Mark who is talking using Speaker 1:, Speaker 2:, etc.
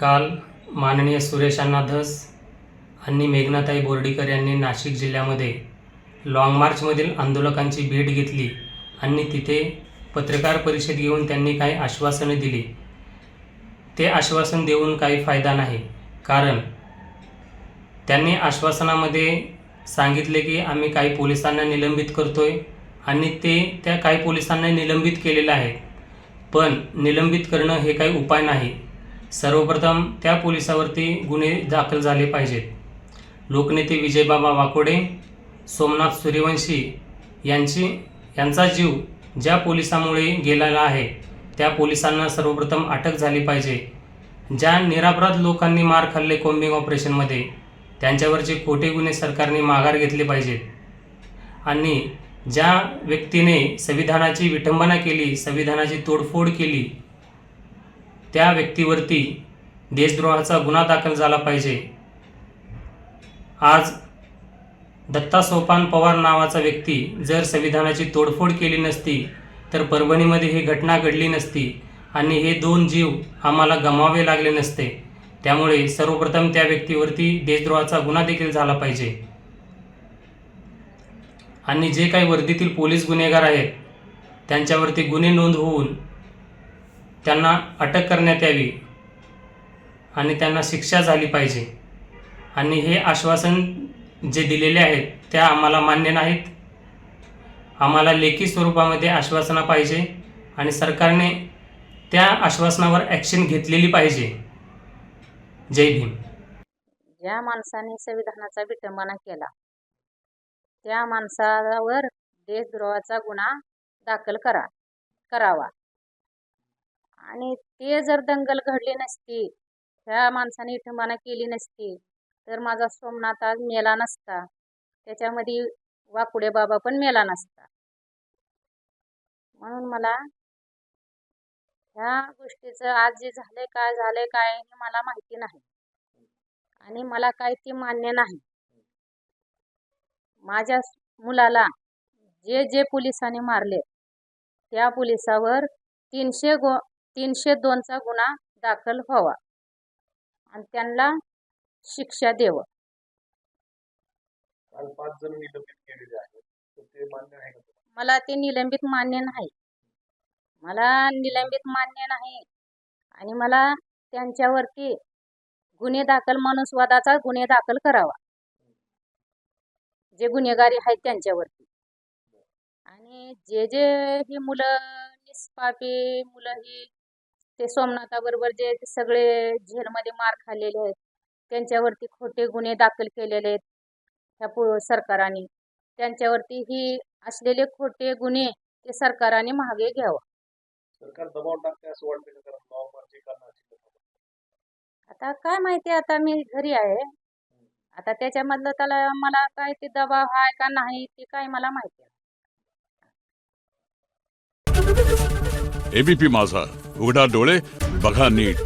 Speaker 1: काल माननीय सुरेश अण्णा धस आणि मेघनाताई बोर्डीकर यांनी नाशिक जिल्ह्यामध्ये लाँग मार्चमधील आंदोलकांची भेट घेतली आणि तिथे पत्रकार परिषद घेऊन त्यांनी काही आश्वासने दिली। ते आश्वासन देऊन काही फायदा नाही, कारण त्यांनी आश्वासनामध्ये सांगितले की आम्ही काही पोलिसांना निलंबित करतोय आणि त्या काही पोलिसांना निलंबित केलेलं आहे, पण निलंबित करणं हे काही उपाय नाही। सर्वप्रथम त्या पोलिसावरती गुन्हे दाखल झाले पाहिजेत। लोकनेते विजयबाबा वाकोडे, सोमनाथ सूर्यवंशी यांचा जीव ज्या पोलिसामुळे गेलेला आहे त्या पोलिसांना सर्वप्रथम अटक झाली पाहिजे। ज्या निरपराध लोकांनी मार खाल्ले कॉम्बिंग ऑपरेशनमध्ये त्यांच्यावरचे खोटे गुन्हे सरकारने माघार घेतले पाहिजेत आणि ज्या व्यक्तीने संविधानाची विटंबना केली, संविधानाची तोडफोड केली, त्या व्यक्तीवरती देशद्रोहाचा गुन्हा दाखल झाला पाहिजे। आज दत्ता सोपान पवार नावाचा व्यक्ती जर संविधानाची तोडफोड केली नसती तर परभणीमध्ये ही घटना घडली नसती आणि हे 2 जीव आम्हाला गमवावे लागले नसते। त्यामुळे सर्वप्रथम त्या व्यक्तीवरती देशद्रोहाचा गुन्हा देखील झाला पाहिजे आणि जे काही वर्दीतील पोलीस गुन्हेगार आहेत त्यांच्यावरती गुन्हे नोंद होऊन त्यांना अटक करण्यात यावी आणि त्यांना शिक्षा झाली पाहिजे। आणि हे आश्वासन जे दिलेले आहेत त्या आम्हाला मान्य नाहीत। आम्हाला लेखी स्वरूपामध्ये आश्वासना पाहिजे आणि सरकारने त्या आश्वासनावर ॲक्शन घेतलेली पाहिजे। जय भीम।
Speaker 2: ज्या माणसाने संविधानाचा विटंबना केला त्या माणसावर देशद्रोहाचा गुन्हा दाखल करावा आणि ते जर दंगल घडली नसती, त्या माणसाने विटंबना केली नसती तर माझा सोमनाथ आज मेला नसता, त्याच्यामध्ये वाकुडे बाबा पण मेला नसता। म्हणून मला ह्या गोष्टीचं आज जे झालंय काय हे मला माहिती नाही आणि मला काय ते मान्य नाही। माझ्या मुलाला जे पोलिसांनी मारले त्या पोलिसावर 302चा गुन्हा दाखल व्हावा आणि त्यांना शिक्षा देव।
Speaker 3: काल 5 जण निलंबित केलेले आहेत, तर ते मान्य आहे का?
Speaker 2: मला ते निलंबित मान्य नाही, मला निलंबित मान्य नाही आणि मला त्यांच्यावरती गुन्हे दाखल मनुस्वादाचा गुन्हे दाखल करावा जे गुन्हेगारी आहेत त्यांच्यावरती। आणि जे ही मुलं निष्पापी मुलं ही ते सोमनाथाबरोबर जे सगळे जेलमध्ये मार खाल्लेले आहेत त्यांच्यावरती खोटे गुन्हे दाखल केलेले आहेत ह्या सरकारने, त्यांच्यावरती ही असलेले खोटे गुन्हे ते सरकारने मागे घ्यावं।
Speaker 3: सरकार दबाव टाकते असं वाटतं का? लॉ मार्च करण्याची
Speaker 2: आता काय माहिती, आता मी घरी आहे, आता त्याच्यामधलं मला काय ते दबाव आहे का नाही ते काय मला माहिती आहे।
Speaker 4: एबीपी माझा, उघडा डोळे बघा नीट।